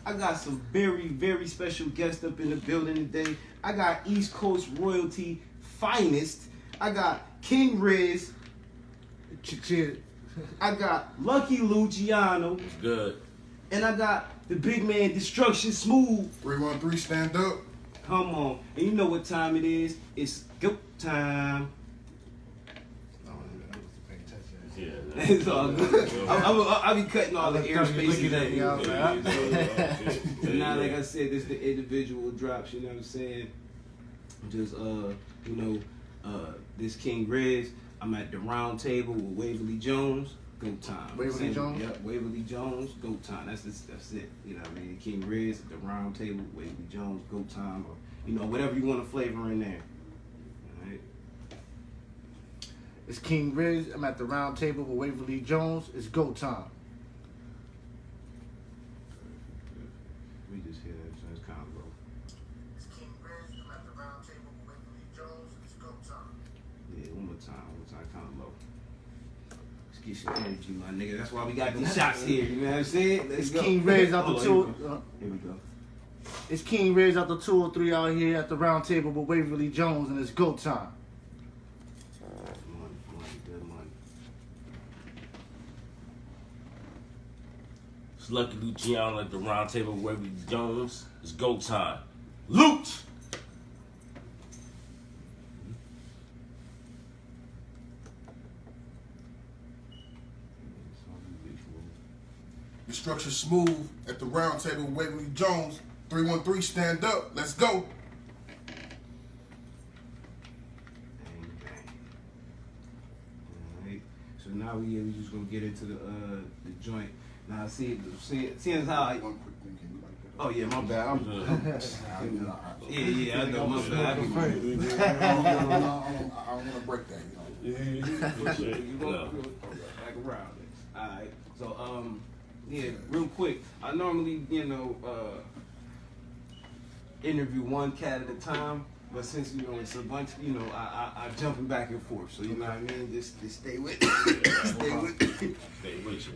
I got some very, very special guests up in the building today. I got East Coast royalty finest. I got King Riz. Cheers. I got Lucky Luciano. It's good. And I got the big man Destruction Smooth. 313, stand up. Come on. And you know what time it is. It's go time. Yeah. It's all good. I'll be cutting all the airspaces at you. And now, like I said, this the individual drops, you know what I'm saying? Just, this King Riz. I'm at the round table with Waverly Jones. Go time. Waverly Jones? Yep, Waverly Jones. Go time. That's it. You know what I mean? King Riz at the round table, Waverly Jones. Go time. Or, whatever you want to flavor in there. All right. It's King Riz. I'm at the round table with Waverly Jones. It's go time. We just hear that, so it's kind of low. It's King Riz. I'm at the round table with Waverly Jones. It's go time. Yeah, one more time, kind of low. Let's get some energy, my nigga. That's why we got these shots here. You know what I'm saying? It's King Riz out the two. Here we go. It's King Riz out the 203 out here at the round table with Waverly Jones, and it's go time. Good money. It's Lucky Luciano at the round table with Waverly Jones. It's go time. Loot! Destruction Smooth at the round table with Waverly Jones. 313, stand up. Let's go. Bang, bang. All right. So now we just gonna get into the joint. Now seeing as how I. One quick thing, can you like that? Oh yeah, my bad. Yeah, I know my bad. I don't want to break that, You gonna back around it. All right. So yeah, real quick. I normally interview one cat at a time, but since it's a bunch, I jumping back and forth. So you know what I mean. Just stay with me. Stay with me. Stay with you.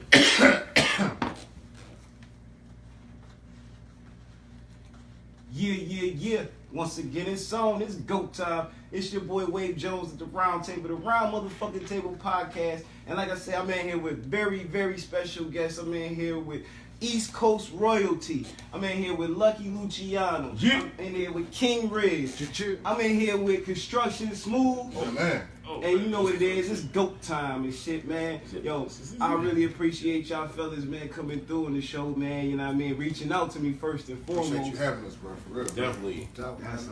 Yeah. Once again, it's on. It's go time. It's your boy Wave Jones at the round table, the round motherfucking table podcast. And like I said, I'm in here with very, very special guests. I'm in here with East Coast royalty. I'm in here with Lucky Luciano. Yeah. I'm in here with King Riz. I'm in here with Construction Smooth. Oh, man. And you know what it is, it's GOAT time and shit, man. Yo, I really appreciate y'all fellas, man, coming through on the show, man, you know what I mean, reaching out to me first and foremost. Appreciate you having us, bro, for real. Definitely.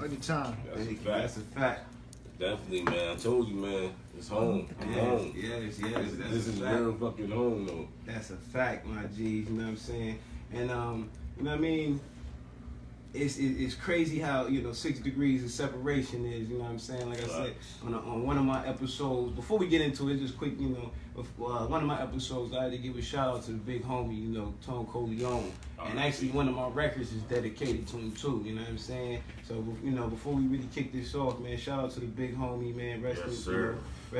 Anytime. That's a fact. Definitely, man. I told you, man. It's home. I'm home. Yes, This is real fucking home, though. That's a fact, my G's, you know what I'm saying? And, you know what I mean? It's crazy how 6 degrees of separation is. You know what I'm saying? Like I said on one of my episodes. Before we get into it, just quick. One of my episodes, I had to give a shout out to the big homie, Tone Coleone, and actually one of my records is dedicated to him too. You know what I'm saying? So before we really kick this off, man, shout out to the big homie, man. Rest in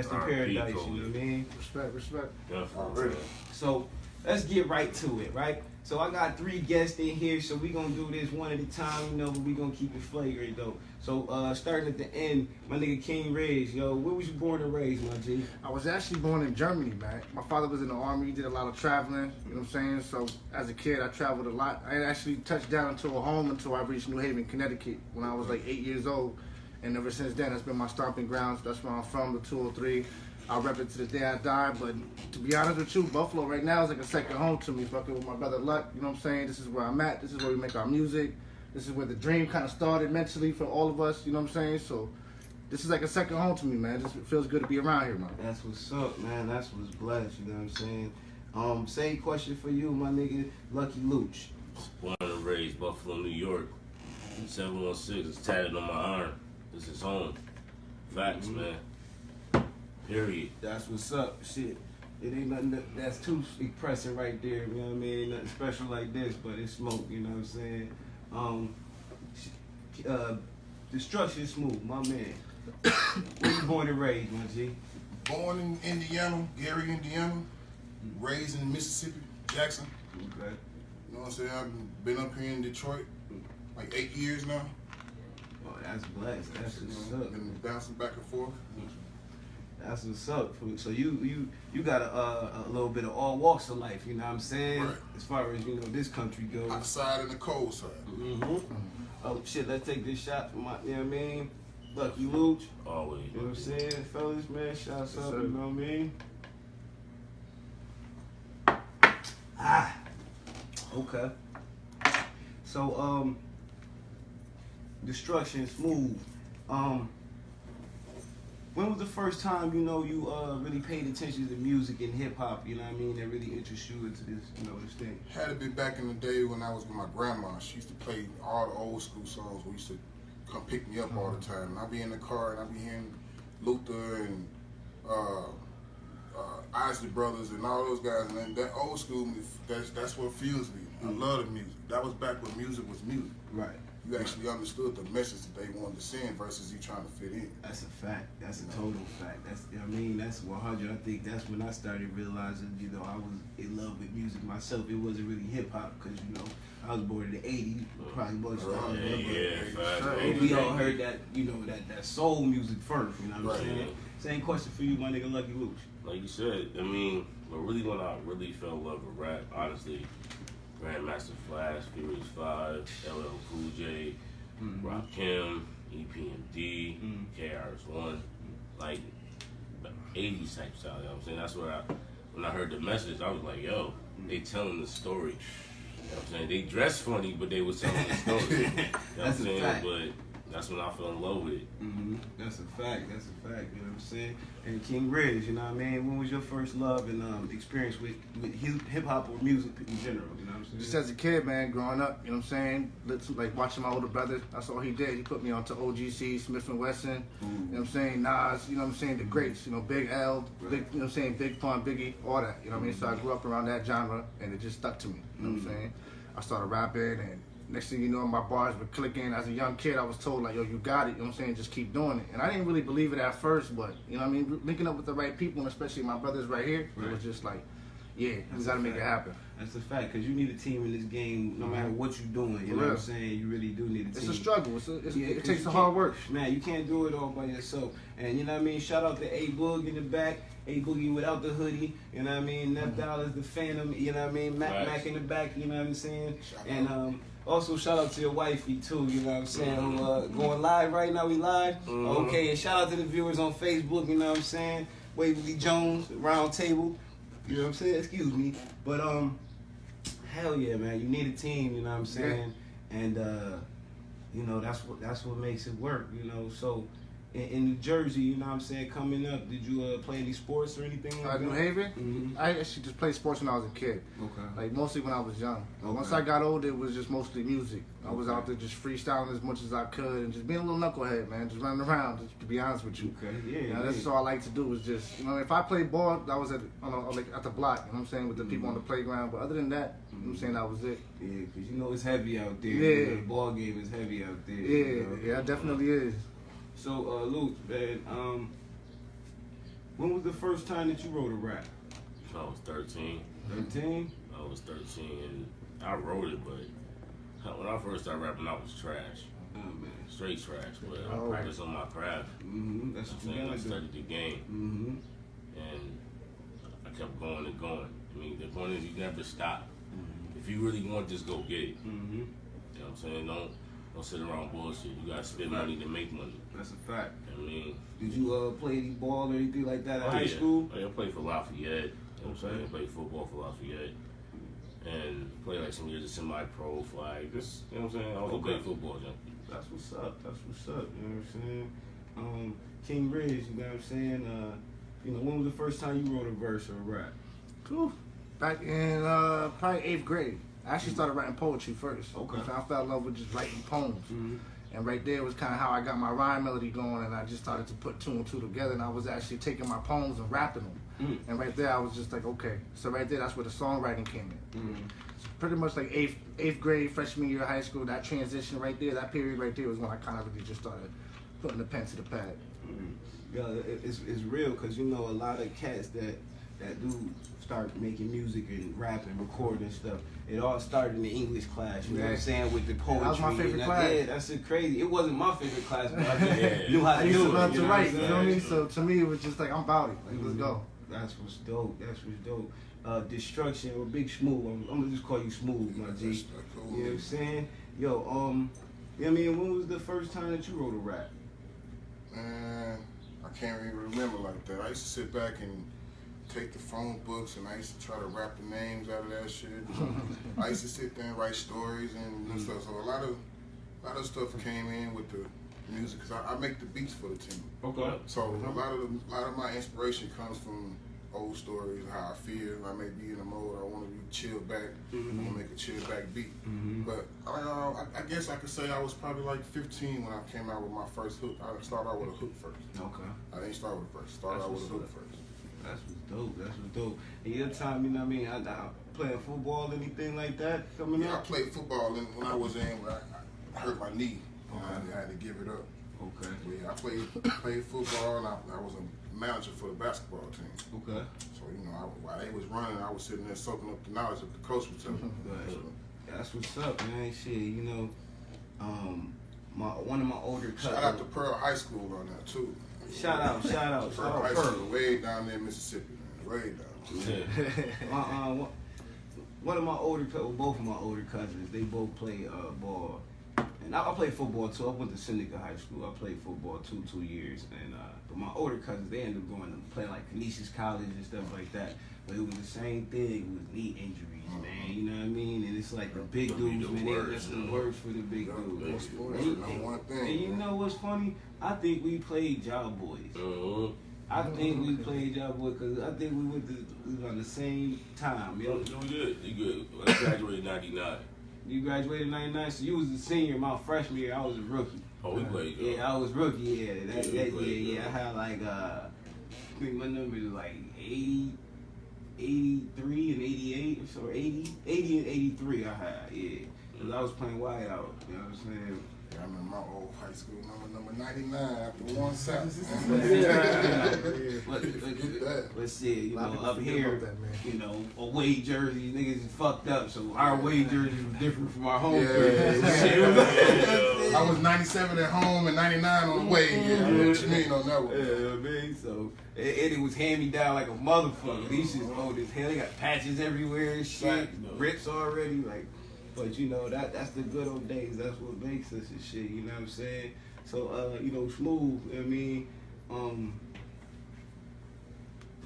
paradise. You know what I mean? Respect. Definitely. So let's get right to it, right? So I got 3 guests in here, so we gonna do this one at a time, but we gonna keep it flagrant though. So starting at the end, my nigga King Riz, where was you born and raised, my G? I was actually born in Germany, man. My father was in the army, he did a lot of traveling, you know what I'm saying? So as a kid, I traveled a lot. I didn't actually touch down into a home until I reached New Haven, Connecticut, when I was like 8 years old. And ever since then, that's been my stomping grounds. That's where I'm from, the 203. I'll rep it to the day I die, but to be honest with you, Buffalo right now is like a second home to me, fucking with my brother Luck, you know what I'm saying? This is where I'm at, this is where we make our music, this is where the dream kind of started mentally for all of us, you know what I'm saying? So this is like a second home to me, man. It feels good to be around here, man. That's what's up, man. That's what's blessed, you know what I'm saying? Same question for you, my nigga, Lucky Luch. Born and raised Buffalo, New York. 716 is tatted on my arm. This is home. Facts, man. Period. That's what's up. Shit. It ain't nothing that's too impressive right there, you know what I mean? Ain't nothing special like this, but it's smoke, you know what I'm saying? Destruction Smooth, my man. Where you born and raised, my G? Born in Indiana, Gary, Indiana. Raised in Mississippi, Jackson. Okay. know what I'm saying? I've been up here in Detroit like 8 years now. Oh, that's blessed. That's what's up. Been bouncing back and forth. That's what's up. So you got a little bit of all walks of life, you know what I'm saying? Right. As far as, you know, this country goes. Hot side and the cold side. Mm-hmm. Oh, shit, let's take this shot from my, you know what I mean? Lucky Luch. Always. You know what I'm saying? Fellas, man, shots up, you know what I mean? Ah. Okay. So, Destruction Smooth. When was the first time, you know, you really paid attention to music and hip hop, you know what I mean, that really interested you into this, you know, this thing? Had to be back in the day when I was with my grandma. She used to play all the old school songs. We used to come pick me up all the time. And I'd be in the car and I'd be hearing Luther and Isley Brothers and all those guys. And then that old school, that's what fuels me. I love the music. That was back when music was music. Right. You actually understood the message that they wanted to send versus you trying to fit in. That's a fact. That's a total fact. That's, I mean, that's 100. I think that's when I started realizing, you know, I was in love with music myself. It wasn't really hip hop because, you know, I was born in the '80s. Probably was. We all heard that, you know, that soul music first. You know what I'm saying? Same question for you, my nigga Lucky Luch. Like you said, I mean, but really when I really fell in love with rap, honestly, Grandmaster Flash, Furious 5, LL Cool J, Rakim, EPMD, KRS-One, like 80s type style, you know what I'm saying? That's where when I heard the message, I was like, yo, they telling the story. You know what I'm saying? They dress funny, but they was telling the story. You know what I'm saying? Fact. But that's when I fell in love with it. That's a fact. That's a fact. You know what I'm saying? And King Riz, you know what I mean? When was your first love and experience with hip hop or music in general? You know what I'm saying? Just as a kid, man, growing up, you know what I'm saying? Like watching my older brother, that's all he did. He put me onto OGC, Smith & Wesson, you know what I'm saying? Nas, you know what I'm saying? The greats, you know, Big L, Big, you know what I'm saying? Big Pun, Biggie, all that, you know what I mean? So I grew up around that genre and it just stuck to me, you know what I'm saying? I started rapping and next thing you know, my bars were clicking. As a young kid, I was told, like, yo, you got it, you know what I'm saying? Just keep doing it. And I didn't really believe it at first, but, you know what I mean? Linking up with the right people, and especially my brothers right here, it was just like, yeah, we got to make it happen. That's a fact, because you need a team in this game no matter what you're doing. You know what I'm saying? You really do need a team. It's a struggle. It takes some hard work. Man, you can't do it all by yourself. And you know what I mean? Shout out to A Boog in the back. A Boogie without the hoodie. You know what I mean? Nep Dollars, the Phantom. You know what I mean? Mac in the back. You know what I'm saying? And also shout out to your wifey too. You know what I'm saying? Who going live right now? We live. Okay. And shout out to the viewers on Facebook. You know what I'm saying? Waverly Jones, Round Table. You know what I'm saying? Excuse me. But hell yeah, man. You need a team. You know what I'm saying? And you know that's what makes it work. You know, so. In New Jersey, you know what I'm saying, coming up, did you play any sports or anything like that? New Haven? I actually just played sports when I was a kid. Okay. Like, mostly when I was young. Okay. Once I got older, it was just mostly music. I was out there just freestyling as much as I could and just being a little knucklehead, man. Just running around, just to be honest with you. Okay, yeah. You know, that's all I like to do is just, you know, if I played ball, I was at the block, you know what I'm saying, with the people on the playground. But other than that, you know what I'm saying, that was it. Yeah, because you know it's heavy out there. Yeah. You know, the ball game is heavy out there. Yeah, you know? yeah, it definitely is. So, Luke, man, when was the first time that you wrote a rap? I was 13. 13? I was 13 and I wrote it, but when I first started rapping, I was trash. Oh, man. Straight trash, but I practiced on my craft. That's what You know you I gotta do. studied the game. And I kept going and going. I mean, the point is you never stop. If you really want, just go get it. You know what I'm saying? Don't sit around bullshit. You gotta spend money to make money. That's a fact. I mean, did you play any ball or anything like that in high school? I played for Lafayette. You know what I'm saying? I played football for Lafayette. And played like some years of semi-pro flag. Just, you know what I'm saying? I was a big football junkie. That's what's up. That's what's up. You know what I'm saying? King Riz, you know what I'm saying? You know, when was the first time you wrote a verse or a rap? Cool. Back in probably 8th grade. I actually started writing poetry first. Okay. I fell in love with just writing poems. And right there was kind of how I got my rhyme melody going, and I just started to put two and two together, and I was actually taking my poems and rapping them. And right there, I was just like, okay. So right there, that's where the songwriting came in. So pretty much like eighth grade, freshman year of high school, that transition right there, that period right there was when I kind of really just started putting the pen to the pad. Yeah, it's real because, you know, a lot of cats that that dude started making music and rap and recording and stuff. It all started in the English class, you know what I'm saying, with the poetry. That was my favorite class. Yeah, that's it crazy. It wasn't my favorite class, but I just knew how I to used to do it. love to write, you know what I mean? Yeah. So to me, it was just like, I'm about it. Like, let's go. That's what's dope. That's what's dope. Destruction or Big Smooth. I'm gonna just call you Smooth, my G. That's cool. You know what I'm saying? Yo, you know what I mean, when was the first time that you wrote a rap? Man, I can't even remember like that. I used to sit back and take the phone books and I used to try to rap the names out of that shit. I used to sit there and write stories and stuff. So a lot of stuff came in with the music because I make the beats for the team. Okay. So a lot of my inspiration comes from old stories, how I feel. I may be in a mode I want to be chill back. I want to make a chill back beat. But I guess I could say I was probably like 15 when I came out with my first hook. I started out with a hook first. Okay. I didn't start with a verse. Started out with a hook first. That's what's dope. That's what's dope. And your time, you know what I mean? I playing football, anything like that coming Yeah, I up? played football when I was in. I hurt my knee. I had to give it up. Okay. But yeah, I played football. And I was a manager for the basketball team. Okay. So you know, while they was running, I was sitting there soaking up the knowledge that the coach was telling me. Right. That's what's up, man. Shit, you know, one of my older cousins. Shout out to Pearl High School on that too. Shout out. Pearl High School, way down there in Mississippi, man. Way down. One of my older cousins, both of my older cousins, they both play ball. And I played football too. I went to Seneca High School. I played football 2 years. And but my older cousins, they ended up going to play like Canisius College and stuff like that. But it was the same thing with knee injuries, man. You know what I mean? And it's like the big dudes, man. That's the worst for the big dudes. And you know what's funny? I think we played Job Boys. I think we played Job Boys because I think we was on the same time. No, we good. You good. I graduated in 99. You graduated in 99, so you was a senior. My freshman year, I was a rookie. Oh, we played. Yeah, I was rookie. Yeah, that played, year, I had like I think my number was like 80, 83 and 88 or so, 80 and 83 I had. Yeah, because I was playing wide out. You know what I'm saying? Yeah, I remember my old high school number 99 after 1 South. Let's see, you know, up here, you know, away jerseys, niggas is fucked up, so our away jerseys was different from our home jerseys. I was 97 at home and 99 on the way. Yeah, I know what you mean on that one. Yeah, I mean, so it was hand me down like a motherfucker. These shits old as hell. They got patches everywhere and shit, rips already, like. But you know that's the good old days. That's what makes us and shit. You know what I'm saying? So you know, Smooth. I mean,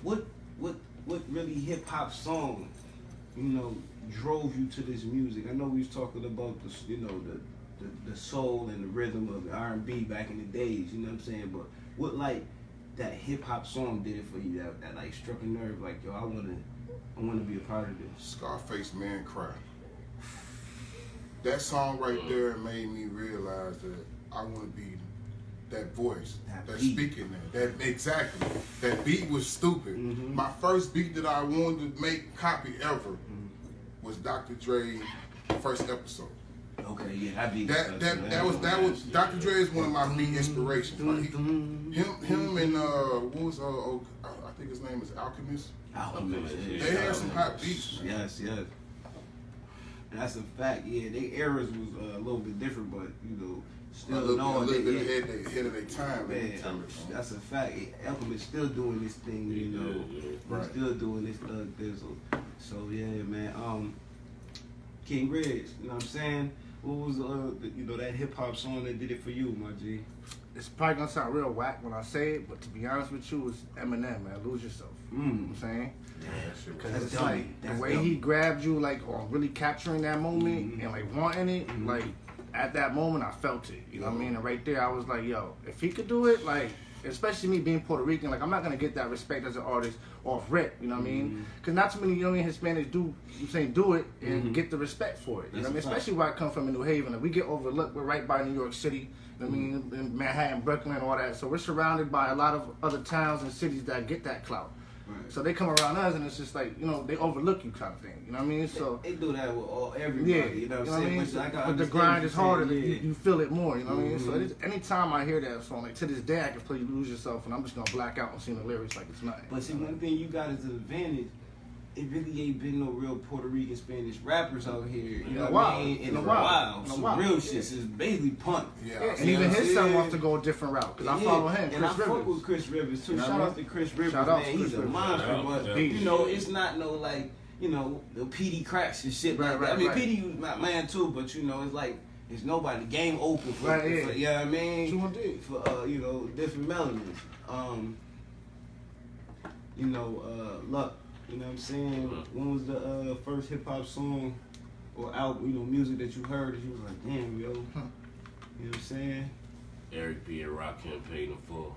what really hip hop song, you know, drove you to this music? I know we was talking about the, you know, the soul and the rhythm of the R&B back in the days. You know what I'm saying? But what like that hip hop song did it for you? That like struck a nerve. Like yo, I wanna be a part of this. Scarface, Man Cry. That song right there made me realize that I want to be that voice, that speaking there. That exactly. That beat was stupid. My first beat that I wanted to make copy ever was Dr. Dre first episode. Okay, yeah, that beat. That was Dr. Dre is one of my beat inspirations. Like him and what was I think his name is Alchemist. Alchemist. They had some hot beats. Man. Yes. That's a fact. Yeah, their eras was a little bit different, but you know, still a little bit ahead of their time. Man, that's a fact. Alchemist still doing this thing, you know. Right. Still doing this thug thizzle. So yeah, man. King Reg, you know what I'm saying? What was you know, that hip hop song that did it for you, my G? It's probably gonna sound real whack when I say it, but to be honest with you, it's Eminem, man. Lose Yourself. You know what I'm saying? Because it's like the way he grabbed you, like on really capturing that moment and like wanting it, like at that moment I felt it. You know what I mean? And right there I was like, yo, if he could do it, like, especially me being Puerto Rican, like I'm not gonna get that respect as an artist off rip. You know what I mean? Because not too many young Hispanics do it and get the respect for it. You know what I mean? Especially where I come from in New Haven, and we get overlooked. We're right by New York City. You know what I mean? In Manhattan, Brooklyn, all that. So we're surrounded by a lot of other towns and cities that get that clout. Right. So they come around us, and it's just like, you know, they overlook you kind of thing. You know what I mean? So They do that with everybody. yeah, You know what I'm saying? Which I but the grind is harder. Yeah. You feel it more. You know what I mean? So anytime I hear that song, like to this day, I can play "You Lose Yourself," and I'm just gonna black out and sing the lyrics like it's nothing. But see, one thing you got as an advantage, it really ain't been no real Puerto Rican Spanish rappers out here. You know what I mean? In a while. Some real shit is basically punk. Yeah, And even his son wants to go a different route because I follow him. And I Chris fuck Rivers. with Chris Rivers too. You know Shout what I out to Chris Rivers, Shout out man. to He's Chris a Rivers. monster, Shout out, but yeah. you know, it's not no like, you know, the PD cracks and shit like that. I mean, PD was my man too, but you know, it's like it's nobody. The game open for, Right, for yeah. you know what I mean? True indeed. For you know, different melodies. You know, Luck. You know what I'm saying? When was the first hip hop song or album, you know, music that you heard that you was like, damn, yo. You know what I'm saying? Eric B. and Rakim paid in full.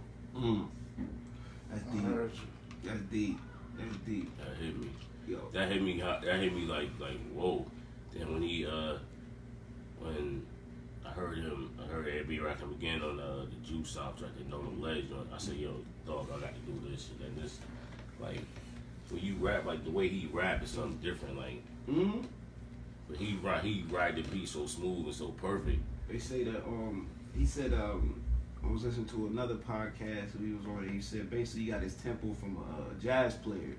That's I deep. heard you. That's deep. That's deep. That hit me. Yo. That hit me. That hit me like whoa. Then when he when I heard Eric B. Rakim again on the Juice soundtrack, the No No Ledge joint, I said, yo, dog, I got to do this shit. And this, like, when you rap, like the way he rap is something different. Like, but he ride the beat so smooth and so perfect. They say that he said I was listening to another podcast he was on. He said basically he got his tempo from a jazz player.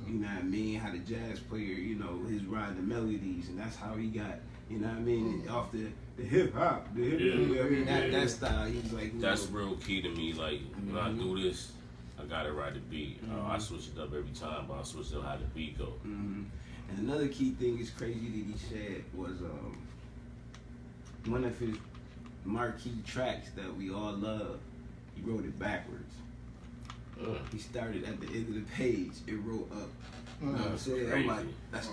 You know what I mean? How the jazz player, you know, his ride the melodies, and that's how he got, you know what I mean, off the hip hop, you know what I mean? That style. He was like, That's real key to me. Like when I do this, I gotta ride the beat. I switch it up every time, but I switch up how the beat go. And another key thing is crazy that he said was one of his marquee tracks that we all love, he wrote it backwards. He started at the end of the page, it wrote up. You know what I'm saying? I'm like, that's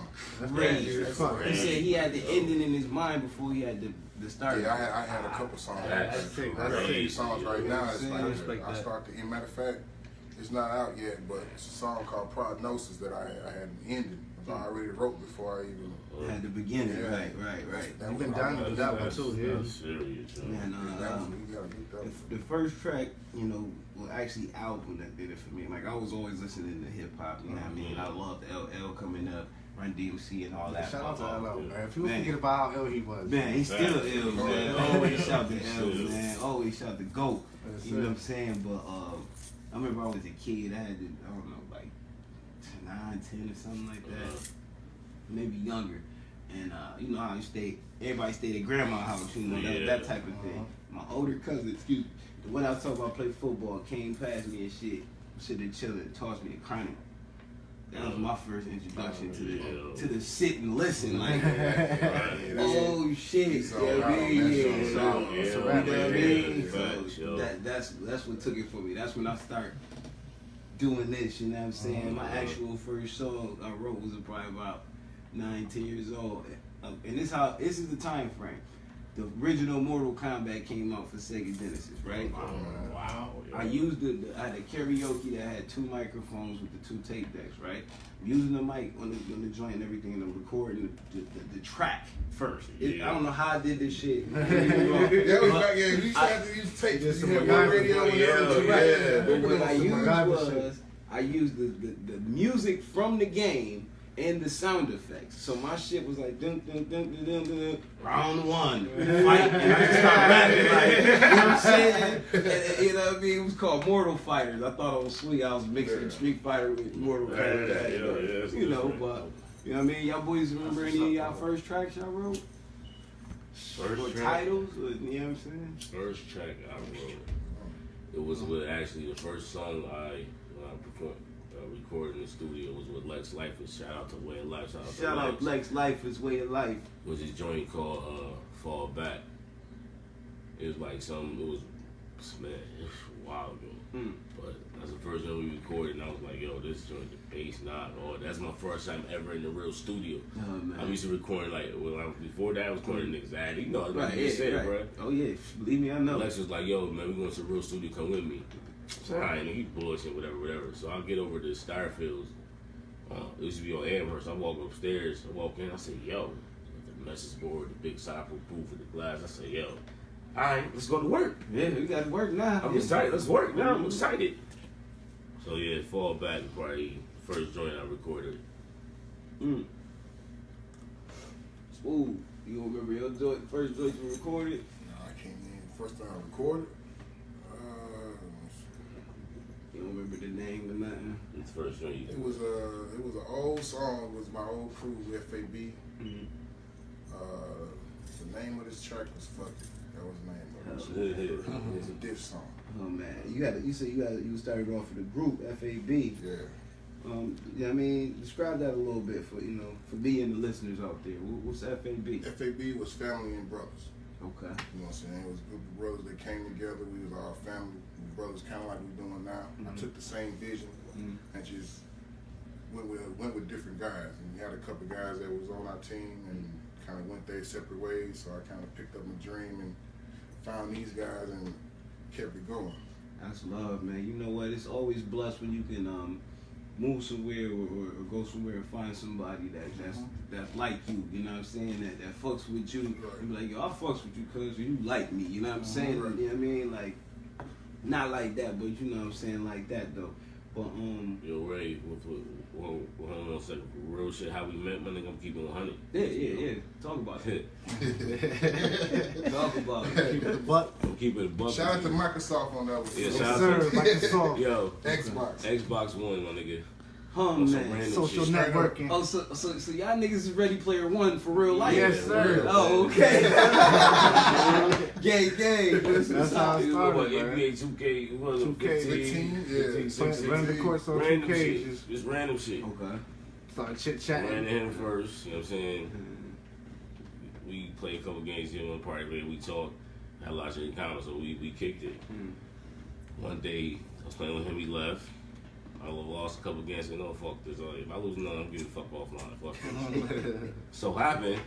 crazy. He said he had the ending in his mind before he had the start. Yeah, I had a couple songs. That's I got crazy. songs right now. It's I like I start to. Matter of fact, it's not out yet, but it's a song called Prognosis that I had an ending. I already wrote before I even. At the beginning, Yeah. right. You've been down to do that one too, yeah. That's serious, yo. Man, That one, you gotta get that one. the first track, you know, was actually album that did it for me. Like I was always listening to hip hop, you know what I mean? I loved LL coming up, Run DMC and all that. Shout out to LL, man. People Man. forget about how ill he was. Man, he's still ill, man. Always shout the L, Still. man. Always shout the GOAT. That's You know what it. I'm saying? But I remember I was a kid. I had, I don't know, like 9, 10 or something like that. Maybe younger. And you know how you stay, everybody stayed at grandma's house, you know, that type of thing. My older cousin, excuse me, the one I was talking about played football, came past me and shit, sitting chilling, tossed me a chronic. That was my first introduction to the sit and listen, like, oh shit, So, you know what I mean? yeah, So, yeah, you know what I mean? facts, yo. So that's what took it for me. That's when I start doing this, you know what I'm saying? My actual first song I wrote was probably about 9, 10 years old. And this is the time frame. The original Mortal Kombat came out for Sega Genesis, right? Wow. I used I had a karaoke that had 2 microphones with the 2 tape decks, right? I'm using the mic on the joint and everything, and I'm recording the track first. I don't know how I did this shit. That was back, yeah. You used to have to use tape. You had one radio and the other two. But what I used the music from the game and the sound effects. So my shit was like dun dun dun dun dun dun, round 1, fight, and I just started rapping like, you know what I'm saying? And, you know what I mean? It was called Mortal Fighters. I thought it was sweet. I was mixing Street Fighter with Mortal Fighters. You know, but you know what I mean? Y'all boys remember any of y'all first tracks y'all wrote? Or titles? Or, you know what I'm saying? First track I wrote, it was with actually the first song I recorded in the studio was with Lex Life. Shout out to Way of Life. Shout out Lex Life is Way of Life. Was this joint called Fall Back. It was like it was a while ago. But that's the first time we recorded, and I was like, yo, this joint, the bass knock, that's my first time ever in the real studio. Oh, man. I'm used to recording before that I was recording niggas ad. You know, Right, bro. Oh yeah, believe me, I know. Lex was like, yo, man, we going to the real studio, come with me. So I ain't he bullshit, whatever. So I get over to Starfields. It used to be on Amherst. I walk upstairs, I walk in, I say, yo, the message board, the big soundproof booth with the glass. I say, yo, all right, let's go to work. Yeah, we got to work now. I'm excited. Let's work now. I'm excited. So yeah, Fall Back was probably the first joint I recorded. Smooth. You remember your first joint you recorded? No, I can't even. First time I recorded. You don't remember the name or nothing? It's the first joint you It was an old song. It was my old crew, FAB. The name of this track was "Fuck It." That was the name of it. It was a diss song. Oh man, you said you started off with the group FAB. Yeah. Yeah, I mean, describe that a little bit for me and the listeners out there. What's FAB? FAB was family and brothers. Okay. You know what I'm saying? It was a group of brothers that came together. We was all family. We brothers, kind of like we're doing now. I took the same vision and just went with different guys. And we had a couple guys that was on our team and kind of went their separate ways. So I kind of picked up my dream and found these guys and kept it going. That's love, man. You know what? It's always blessed when you can move somewhere or go somewhere and find somebody that's like you. You know what I'm saying? That fucks with you. Right. And be like, yo, I fucks with you because you like me. You know what I'm saying? Right. You know what I mean? Like, not like that, but you know what I'm saying? Like that though. But Yo, Ray, hold on a second. Real shit, how we met, my nigga, I'm keeping 100. yeah. Talk about it. Talk about it. Keep it a buck. I'm keeping it buck. Shout out to Microsoft on that one. Yeah, Yes, shout sir. out to Microsoft. Yo, Xbox. One, my nigga. Man. random Social shit. networking. Oh, so y'all niggas is Ready Player One for real life? Yes, sir. Oh, okay. Gang. That's how it started, What, man. NBA 2K, what was it, 2K, 15, 15, 16, Run the course on random 2K. shit. Just random shit. Okay. Started chit Ran to chatting. him first, you know what I'm saying? We played a couple games here on the party where we talked, had a lot of shit in common, so we kicked it. One day, I was playing with him, he left. I lost a couple games, and no, fuck this. If I lose none, I'm getting the fuck offline. Fuck this. So happened,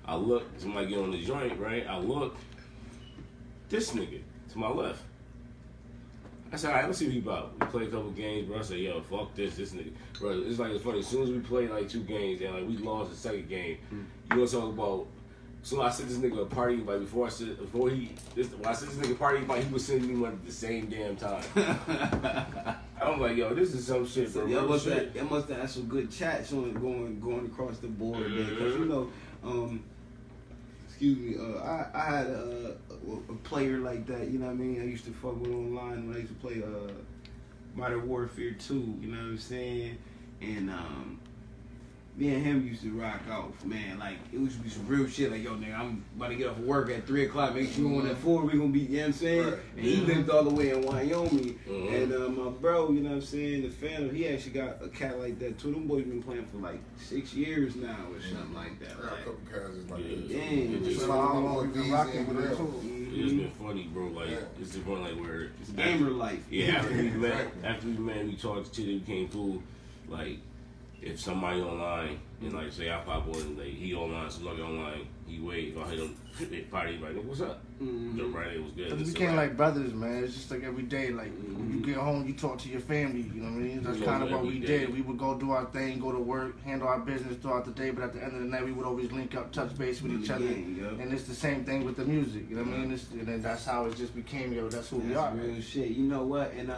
I look, somebody get on the joint, right? I look, this nigga to my left. I said, all right, let's see what he about. We played a couple games, bro. I said, yo, fuck this nigga. Bro, it's like, it's funny. As soon as we played like 2 games and like we lost the second game, you want to talk about, so I sent this nigga a party invite when I sent this nigga a party invite, he was sending me money at the same damn time. I'm like, yo, this is some shit, bro. Y'all must have had some good chats on going across the board, man. Because you know, excuse me, I had a player like that. You know what I mean? I used to fuck with online when I used to play Modern Warfare 2. You know what I'm saying? And me and him used to rock out, man. Like, it used to be some real shit. Like, yo, nigga, I'm about to get off of work at 3 o'clock. Make sure you on that 4. We gonna be, you know what I'm saying? Right. And he lived all the way in Wyoming. And my bro, you know what I'm saying, the family, he actually got a cat like that too. Them boys been playing for like 6 years now or something like that. I got a couple guys like that. Dang. It's So how long we been rocking with it too? just been funny, bro. Like, it's the point like where It's gamer life. yeah, after we met, we talked to we became cool. Like, if somebody online and like say I pop on, like he online, so I get online, he wait. If I hit him, party, like, what's up? The right, it was good. Cause we It's became alright. like brothers, man. It's just like every day. Like when you get home, you talk to your family. You know what I mean? That's Yeah, kind of what every we day. did. We would go do our thing, go to work, handle our business throughout the day. But at the end of the night, we would always link up, touch base with each other. Yeah. And it's the same thing with the music. You know what I mean? And then that's how it just became. Yo, that's who we That's are. real shit. You know what? And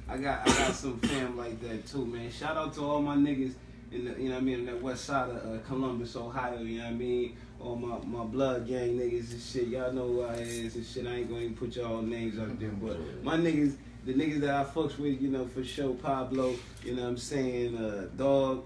I got some fam like that too, man. Shout out to all my niggas in the, you know what I mean, in that west side of Columbus, Ohio, you know what I mean? All my blood gang niggas and shit. Y'all know who I is and shit. I ain't gonna even put y'all names out there, but my niggas, the niggas that I fucks with, you know, for sure, Pablo, you know what I'm saying, Dog,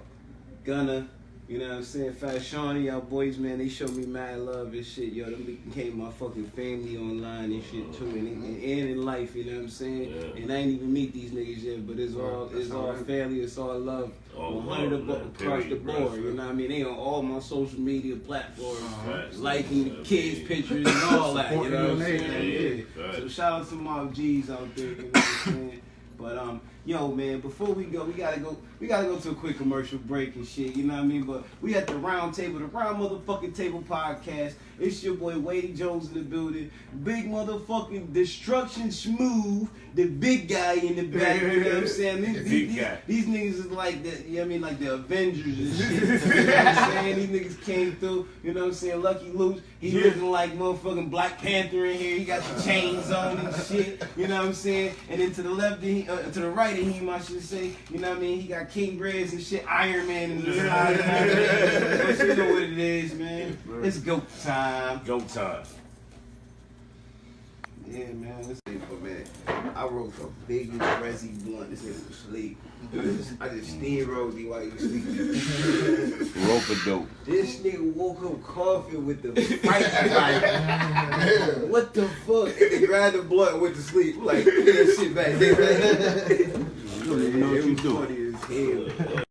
Gunna, you know what I'm saying, Fat Shawnee, y'all boys, man, they show me mad love and shit, yo. Them became my fucking family online and shit too, and in life, you know what I'm saying? Yeah. And I ain't even meet these niggas yet, but it's all family, it's all love, All 100 love, man. across the Period, board, bro. you know what I mean? They on all my social media platforms, Facts. liking the kids' pictures and all that, you know what I'm Supporting saying? your Yeah. nigga. Facts. So shout out to my G's out there, you know what I'm saying? But yo, man, before we go to a quick commercial break and shit, you know what I mean? But we at the round table, the Round Motherfucking Table podcast. It's your boy Wadey Jones in the building. Big motherfucking Destruction Smooth, the big guy in the back, you know what I'm saying? These niggas is like the, you know what I mean, like the Avengers and shit. You know what I'm saying? These niggas came through, you know what I'm saying? Lucky Luke, he looking like motherfucking Black Panther in here. He got the chains on and shit, you know what I'm saying? And then to the left, to the right, him, I should say. You know what I mean? He got King Reds and shit, Iron Man in the side. But you know what it is, man. It's GOAT time. GOAT time. Yeah, man. Let's see, but man, I wrote the biggest Resi blunt. This nigga was asleep. I just steamrolled you while you was sleeping. Rope-a-dope. This nigga woke up coughing with the fight like, what the fuck? And they grabbed the blunt and went to sleep. Like, put that shit back there. You don't even know what you do. Funny as hell.